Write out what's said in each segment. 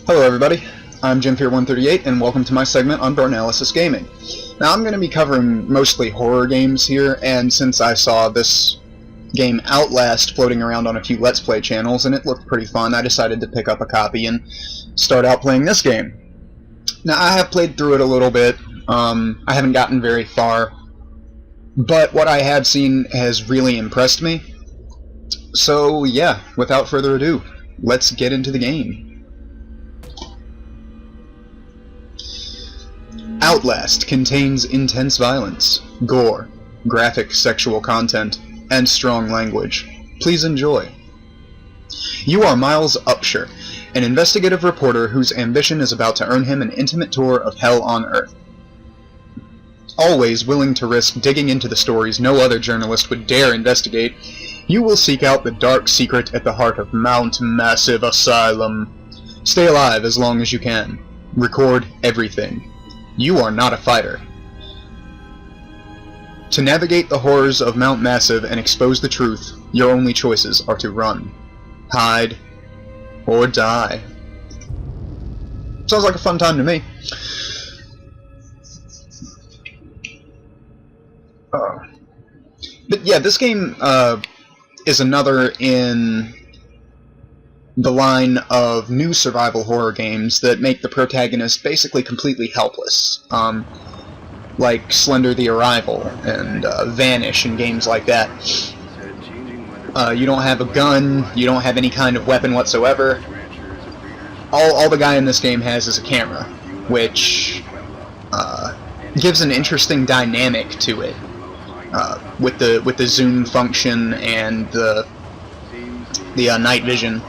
Hello everybody, I'm JimFear138 and welcome to my segment on Burnalysis Gaming. Now I'm going to be covering mostly horror games here, and since I saw this game Outlast floating around on a few Let's Play channels and it looked pretty fun, I decided to pick up a copy and start out playing this game. Now I have played through it a little bit, I haven't gotten very far, but what I have seen has really impressed me. So yeah, without further ado, let's get into the game. Outlast contains intense violence, gore, graphic sexual content, and strong language. Please enjoy. You are Miles Upshur, an investigative reporter whose ambition is about to earn him an intimate tour of hell on Earth. Always willing to risk digging into the stories no other journalist would dare investigate, you will seek out the dark secret at the heart of Mount Massive Asylum. Stay alive as long as you can. Record everything. You are not a fighter. To navigate the horrors of Mount Massive and expose the truth, your only choices are to run, hide, or die. Sounds like a fun time to me. But yeah, this game is another in the line of new survival horror games that make the protagonist basically completely helpless, like Slender the Arrival and Vanish and games like that. You don't have a gun, you don't have any kind of weapon whatsoever. All the guy in this game has is a camera, which gives an interesting dynamic to it, with the zoom function and the night vision.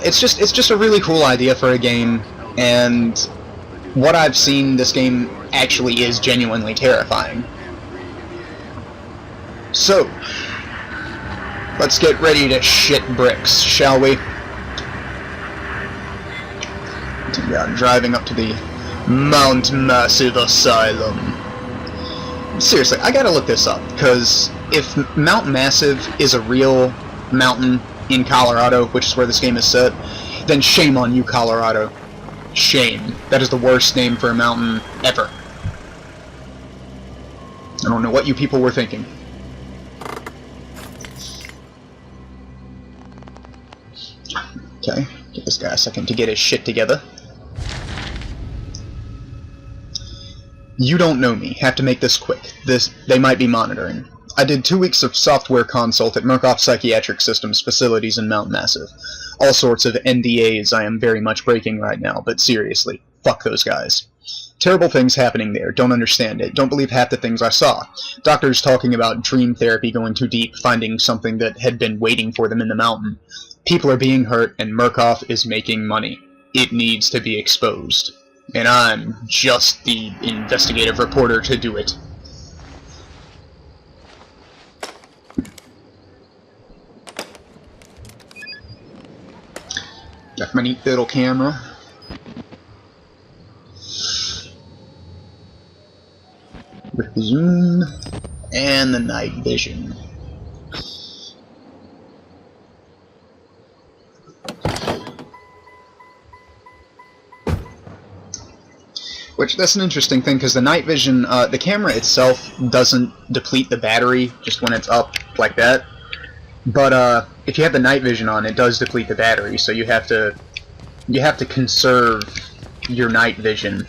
It's just a really cool idea for a game, and what I've seen, this game actually is genuinely terrifying. So, let's get ready to shit bricks, shall we? Yeah, driving up to the Mount Massive Asylum. Seriously, I gotta look this up, because if Mount Massive is a real mountain in Colorado, which is where this game is set, then shame on you, Colorado. Shame. That is the worst name for a mountain ever. I don't know what you people were thinking. Okay, give this guy a second to get his shit together. You don't know me. Have to make this quick. They might be monitoring. I did 2 weeks of software consult at Murkoff Psychiatric Systems facilities in Mount Massive. All sorts of NDAs I am very much breaking right now, but seriously, fuck those guys. Terrible things happening there, don't understand it, don't believe half the things I saw. Doctors talking about dream therapy going too deep, finding something that had been waiting for them in the mountain. People are being hurt, and Murkoff is making money. It needs to be exposed. And I'm just the investigative reporter to do it. Got my neat little camera. With the zoom and the night vision. Which, that's an interesting thing, because the night vision, the camera itself doesn't deplete the battery just when it's up like that. But if you have the night vision on, it does deplete the battery, so you have to conserve your night vision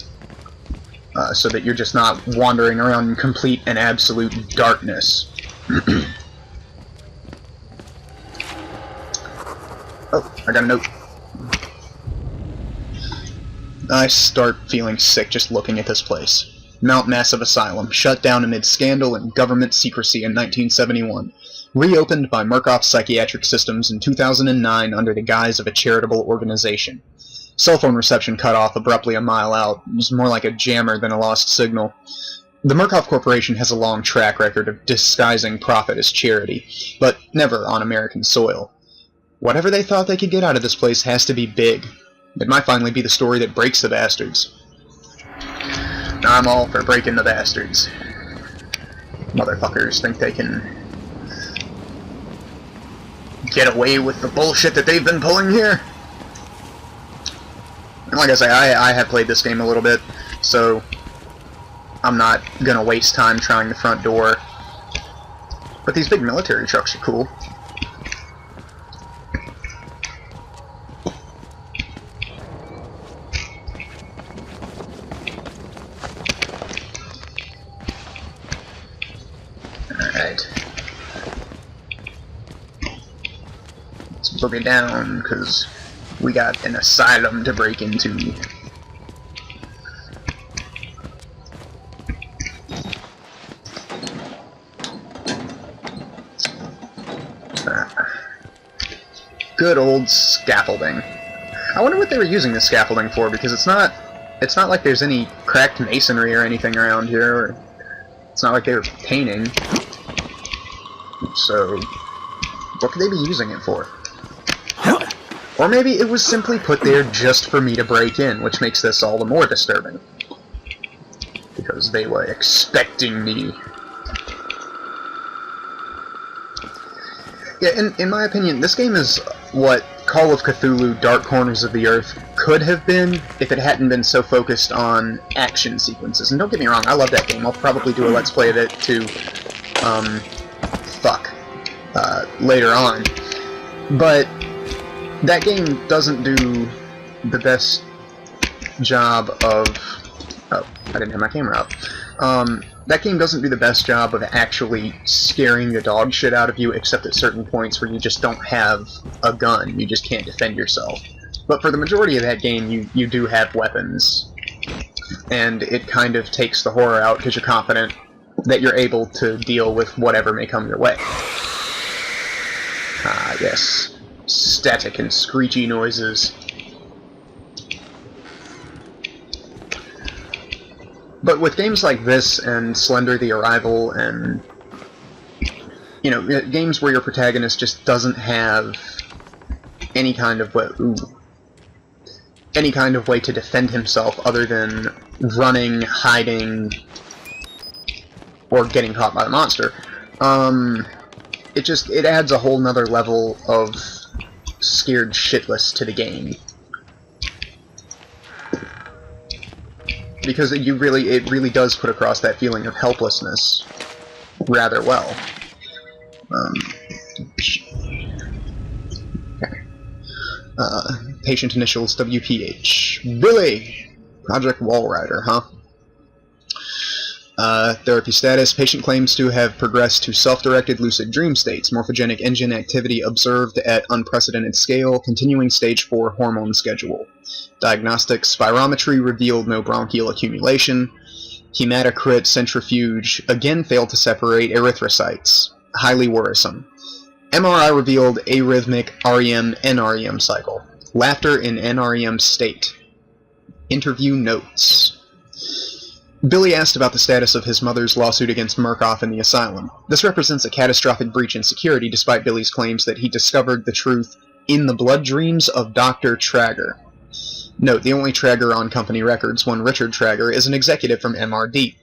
so that you're just not wandering around in complete and absolute darkness. Oh, I got a note. I start feeling sick just looking at this place. Mount Massive Asylum, shut down amid scandal and government secrecy in 1971. Reopened by Murkoff Psychiatric Systems in 2009 under the guise of a charitable organization. Cell phone reception cut off abruptly a mile out. It was more like a jammer than a lost signal. The Murkoff Corporation has a long track record of disguising profit as charity, but never on American soil. Whatever they thought they could get out of this place has to be big. It might finally be the story that breaks the bastards. I'm all for breaking the bastards. Motherfuckers think they can get away with the bullshit that they've been pulling here. Like I say, I have played this game a little bit, so I'm not gonna waste time trying the front door. But these big military trucks are cool. Alright. Let's boogie down, because we got an asylum to break into. Good old scaffolding. I wonder what they were using the scaffolding for, because it's not like there's any cracked masonry or anything around here, or it's not like they were painting. So, what could they be using it for? Or maybe it was simply put there just for me to break in, which makes this all the more disturbing. Because they were expecting me. Yeah, in my opinion, this game is what Call of Cthulhu Dark Corners of the Earth could have been if it hadn't been so focused on action sequences. And don't get me wrong, I love that game. I'll probably do a Let's Play of it too, later on. But that game doesn't do the best job of... Oh, I didn't have my camera up. That game doesn't do the best job of actually scaring the dog shit out of you, except at certain points where you just don't have a gun. You just can't defend yourself. But for the majority of that game, you do have weapons. And it kind of takes the horror out because you're confident that you're able to deal with whatever may come your way. Ah, yes. Static and screechy noises. But with games like this and Slender the Arrival and, you know, games where your protagonist just doesn't have any kind of way to defend himself other than running, hiding, or getting caught by the monster, it adds a whole nother level of scared shitless to the game. Because it really does put across that feeling of helplessness rather well. Patient initials WPH. Billy! Project Walrider, huh? Therapy status. Patient claims to have progressed to self-directed lucid dream states. Morphogenic engine activity observed at unprecedented scale. Continuing stage 4 hormone schedule. Diagnostic spirometry revealed no bronchial accumulation. Hematocrit centrifuge again failed to separate erythrocytes. Highly worrisome. MRI revealed arrhythmic REM-NREM cycle. Laughter in NREM state. Interview notes. Billy asked about the status of his mother's lawsuit against Murkoff in the asylum. This represents a catastrophic breach in security, despite Billy's claims that he discovered the truth in the blood dreams of Dr. Trager. Note, the only Trager on company records, one Richard Trager, is an executive from MRD.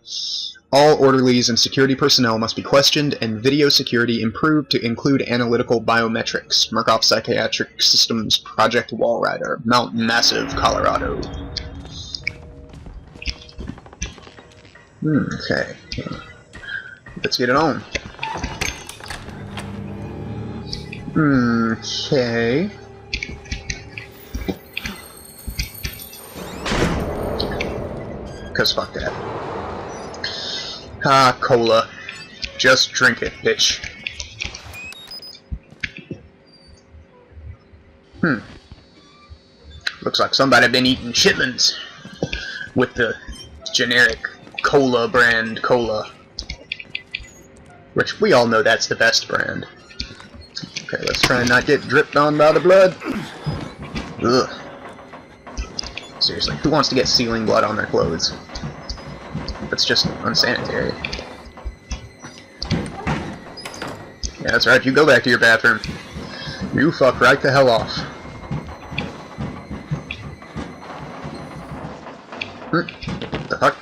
All orderlies and security personnel must be questioned, and video security improved to include analytical biometrics. Murkoff Psychiatric Systems Project Walrider, Mount Massive, Colorado. Okay. Let's get it on. Okay. Cause fuck that. Ah, cola. Just drink it, bitch. Looks like somebody been eating chitlins with the generic cola brand cola. Which we all know that's the best brand. Okay, let's try and not get dripped on by the blood. Ugh. Seriously, who wants to get sealing blood on their clothes? That's just unsanitary. Yeah, that's right, you go back to your bathroom. You fuck right the hell off. What the fuck?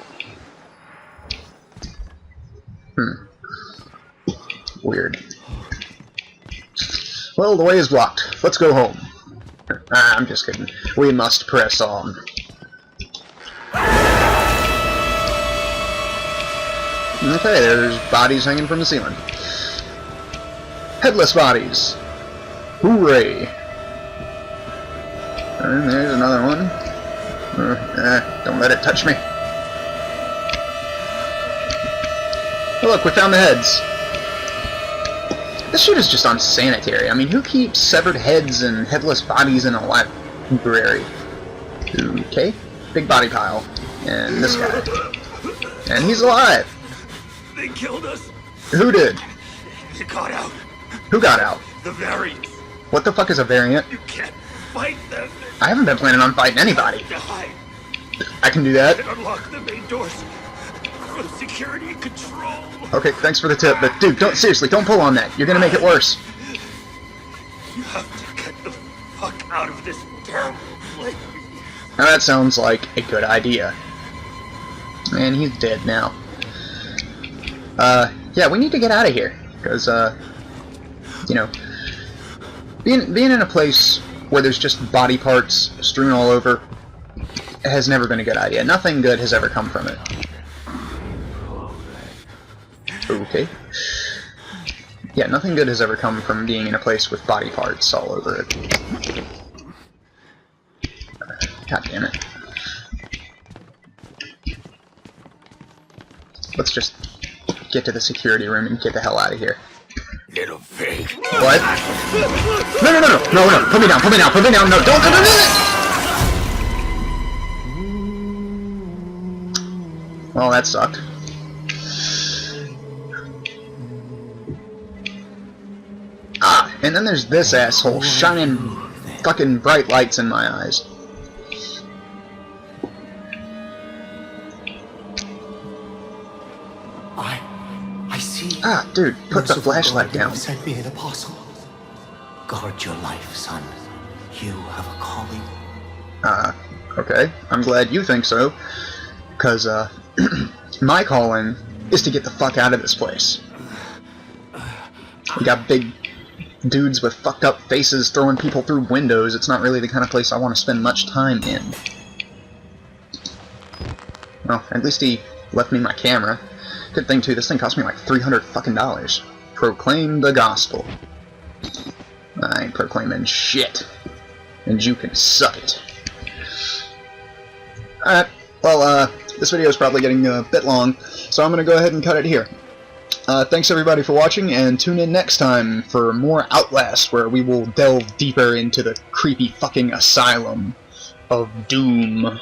Weird. Well, the way is blocked. Let's go home. I'm just kidding. We must press on. Okay, there's bodies hanging from the ceiling. Headless bodies. Hooray! And there's another one. Don't let it touch me. Oh look, we found the heads. This shit is just unsanitary. I mean, who keeps severed heads and headless bodies in a library? Okay, big body pile. And this guy. And he's alive! They killed us! Who did? They got out! Who got out? The variants! What the fuck is a variant? You can't fight them! I haven't been planning on fighting anybody. Die! I can do that. And unlock the main doors for the security and control! Okay, thanks for the tip, but dude, seriously, don't pull on that. You're gonna make it worse. You have to get the fuck out of this terrible place! Now that sounds like a good idea. And he's dead now. Yeah, we need to get out of here. Because, you know, being in a place where there's just body parts strewn all over has never been a good idea. Nothing good has ever come from it. Okay. Yeah, nothing good has ever come from being in a place with body parts all over it. God damn it. Let's just get to the security room and get the hell out of here. Little pig. What? No! Put me down, no, don't do it! Well, that sucked. Ah, and then there's this asshole shining fucking bright lights in my eyes. I see. Ah, dude, put the flashlight down. Sent me an apostle. Guard your life, son. You have a calling. Okay. I'm glad you think so. Because, my calling is to get the fuck out of this place. We got big dudes with fucked up faces throwing people through windows. It's not really the kind of place I want to spend much time in. Well, at least he left me my camera. Good thing, too, this thing cost me like $300 fucking dollars. Proclaim the gospel. I ain't proclaiming shit. And you can suck it. Alright, well, this video is probably getting a bit long, so I'm going to go ahead and cut it here. Thanks everybody for watching, and tune in next time for more Outlast, where we will delve deeper into the creepy fucking asylum of doom.